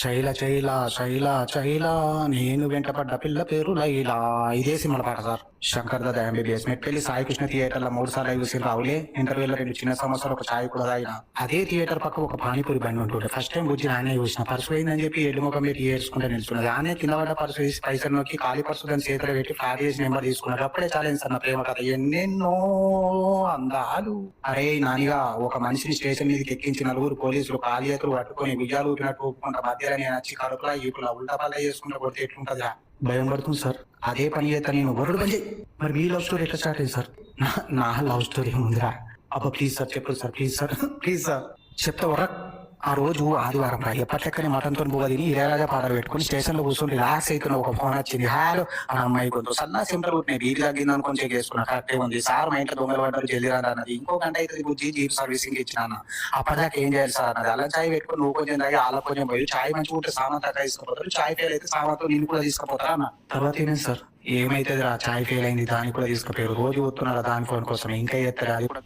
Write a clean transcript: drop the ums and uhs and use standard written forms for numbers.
శైల శైల శైల శైల నేను వెంటపడ్డ పిల్ల పేరు లైలా. ఇదే సినిమా పాట sir. Shankar Dada MBBS Metpally Saikrishna theatre లో 3 సార్లు చూసి రావులే. ఇంటర్వ్యూలో 2 చిన్న సమస్యలు ఒక ఛాయ్ కూడా తాగిన. అదే థియేటర్ పక్క ఒక పానీపూరి బండి ఉంటుండే. ఫస్ట్ టైం బుజ్జి నానే చూసిన. పర్సు పోయిందని చెప్పి ఎడ్డు ముఖం పెట్టి ఏడ్చుకుంటే నిల్చున్నది. ఆనే కింద పడ్డ పర్సు వేసి పైసలు నొక్కి ఖాళీ పర్సు దాని చేతిలో పెట్టి ఫ్లాట్ చేసి నెంబర్ తీసుకున్నాడు. అప్పుడే ఛాలెంజ్ అన్న ప్రేమ కథ ఎన్నెన్నో అందాలు. అరే నానిగా ఒక మనిషిని స్టేషన్ మీదకి ఎక్కించి 4 పోలీసులు కాలి చేతులు పట్టుకొని భుజాలు ఊపినట్టు ఊపుకుంటా మధ్యలో నేను వచ్చి కడుపులా ఈపులా ఉల్టా పల్లా చేసుకుంటా కొడితే ఎట్లుంటదా? భయం పడుతుంది సార్. అదే పని చేస్తా నేను వరుడు పని. మరి మీ లవ్ స్టోరీ ఎట్లా స్టార్ట్ అయింది సార్? నా లవ్ స్టోరీ ఉందిరా. అబ్బా ప్లీజ్ సార్ చెప్పండి sir, please sir, please sir చెప్తా వర. ఆ రోజు ఆదివారం రా. ఎప్పటికని మటన్తో బువ్వ తిని ఇరరాజా పాటలు పెట్టుకుని స్టేషన్ లో కూర్చొని రిలాక్స్ అవుతున్న ఒక ఫోన్ వచ్చింది. హాలో ఆ అమ్మాయి కొంచెం సన్నా సింపుల్ ఉంటున్నాయి. బీపీ తగ్గింది అనుకుని చెక్ చేసుకున్నా. కరెక్టే ఉంది సార్. మా ఇంట్లో దొంగలు పడ్డారు జల్దీ రాదా అన్నది. ఇంకో గంట అయితే బుజ్జి జీప్ సర్వీసింగ్ ఇచ్చినా. అప్పటిదాకా ఏం చేయాలి సార్ అన్నది. అలా చాయ్ పెట్టుకుని నువ్వు కొంచెం తాగి వాళ్ళ కొంచెం పోయి చాయ్ మంచిగా ఉంటే సామాన్ తగ్గ తీసుకుపోతారు. చాయ్ ఫెయిల్ అయితే సామాన్తో నేను కూడా తీసుకుపోతారా అన్న. తర్వాత ఏమైంది సార్? ఏమైతుంది రా చాయ్ ఫెయిల్ అయింది దానికి కూడా తీసుకుపోయారు. రోజు వస్తున్నారా దాని ఫోన్ కోసం ఇంకా ఎత్తారు అది కూడా